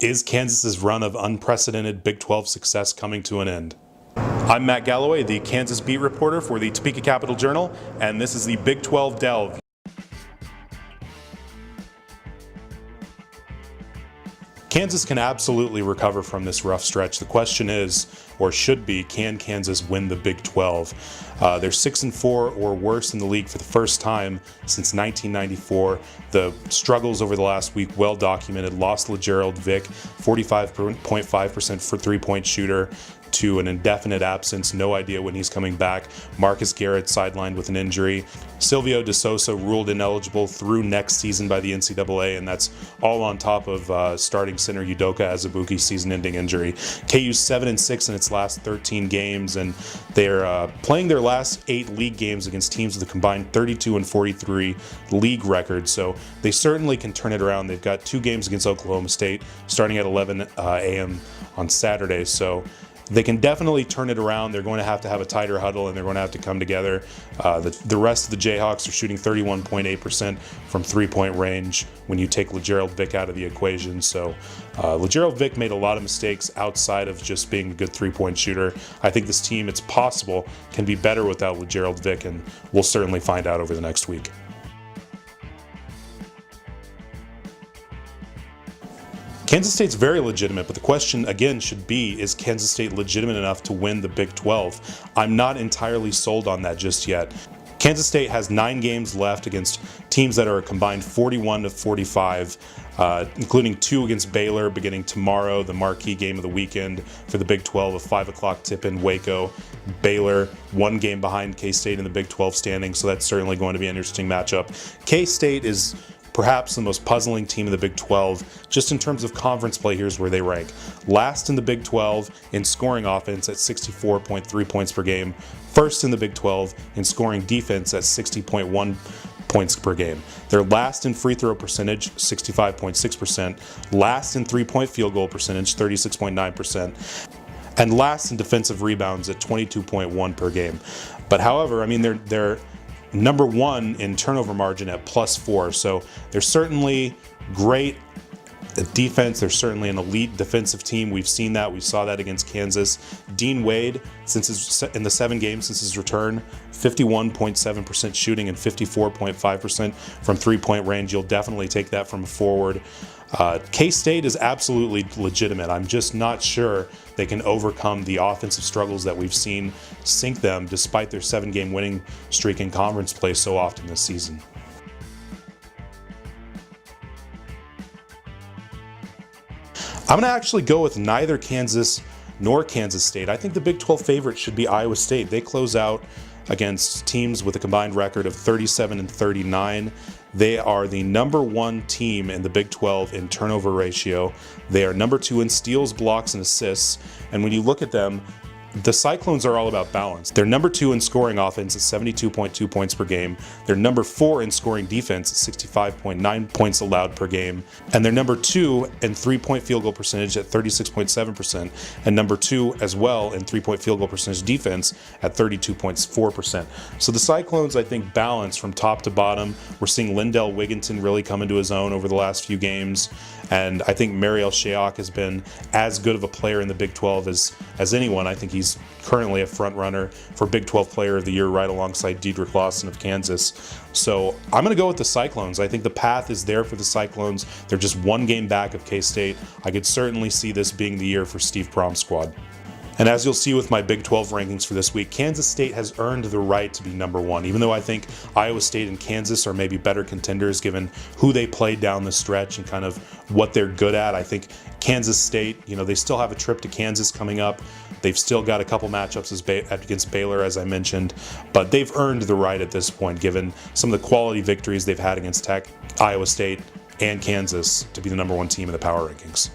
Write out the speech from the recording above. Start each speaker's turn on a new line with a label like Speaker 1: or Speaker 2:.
Speaker 1: Is Kansas's run of unprecedented Big 12 success coming to an end? I'm Matt Galloway, the Kansas beat reporter for the Topeka Capital Journal, and this is the Big 12 Delve. Kansas can absolutely recover from this rough stretch. The question is, or should be, can Kansas win the Big 12? They're 6-4 or worse in the league for the first time since 1994. The struggles over the last week well documented. Lost LeGerald Vick, 45.5% for three-point shooter, to an indefinite absence. No idea when he's coming back. Marcus Garrett sidelined with an injury. Silvio De Sousa ruled ineligible through next season by the NCAA, and that's all on top of starting center Udoka Azubuike's season-ending injury. KU's 7-6 in its last 13 games, and they're playing their last 8 league games against teams with a combined 32-43 league record, so they certainly can turn it around. They've got 2 games against Oklahoma State starting at 11 a.m. on Saturday, so they can definitely turn it around. They're going to have a tighter huddle, and they're going to have to come together. The rest of the Jayhawks are shooting 31.8% from three-point range when you take LeGerald Vick out of the equation. So LeGerald Vick made a lot of mistakes outside of just being a good three-point shooter. I think this team, it's possible, can be better without LeGerald Vick, and we'll certainly find out over the next week. Kansas State's very legitimate, but the question again should be, is Kansas State legitimate enough to win the Big 12? I'm not entirely sold on that just yet. Kansas State has 9 games left against teams that are a combined 41-45, including 2 against Baylor beginning tomorrow, the marquee game of the weekend for the Big 12, a 5 o'clock tip in Waco. Baylor, 1 game behind K-State in the Big 12 standing, so that's certainly going to be an interesting matchup. K-State is perhaps the most puzzling team in the Big 12. Just in terms of conference play, here's where they rank. Last in the Big 12 in scoring offense at 64.3 points per game. First in the Big 12 in scoring defense at 60.1 points per game. They're last in free throw percentage, 65.6%. Last in three-point field goal percentage, 36.9%. And last in defensive rebounds at 22.1 per game. But however, I mean, they're number 1 in turnover margin at +4, so they're certainly great at defense. They're certainly an elite defensive team. We've seen that. We saw that against Kansas. Dean Wade, in the 7 games since his return, 51.7% shooting and 54.5% from three-point range. You'll definitely take that from a forward. K-State is absolutely legitimate. I'm just not sure they can overcome the offensive struggles that we've seen sink them despite their 7-game winning streak in conference play so often this season. I'm going to actually go with neither Kansas nor Kansas State. I think the Big 12 favorite should be Iowa State. They close out against teams with a combined record of 37-39. They are the number 1 team in the Big 12 in turnover ratio. They are number 2 in steals, blocks, and assists. And when you look at them, the Cyclones are all about balance. They're number 2 in scoring offense at 72.2 points per game. They're number 4 in scoring defense at 65.9 points allowed per game. And they're number 2 in three-point field goal percentage at 36.7%. And number 2 as well in three-point field goal percentage defense at 32.4%. So the Cyclones, I think, balance from top to bottom. We're seeing Lindell Wigginton really come into his own over the last few games. And I think Mariel Shayok has been as good of a player in the Big 12 as anyone. I think he's currently a front runner for Big 12 Player of the Year right alongside Dedrick Lawson of Kansas. So I'm going to go with the Cyclones. I think the path is there for the Cyclones. They're just 1 game back of K-State. I could certainly see this being the year for Steve Prohm's squad. And as you'll see with my Big 12 rankings for this week, Kansas State has earned the right to be number 1, even though I think Iowa State and Kansas are maybe better contenders given who they played down the stretch and kind of what they're good at. I think Kansas State, they still have a trip to Kansas coming up. They've still got a couple matchups against Baylor, as I mentioned, but they've earned the right at this point given some of the quality victories they've had against Tech, Iowa State, and Kansas to be the number 1 team in the power rankings.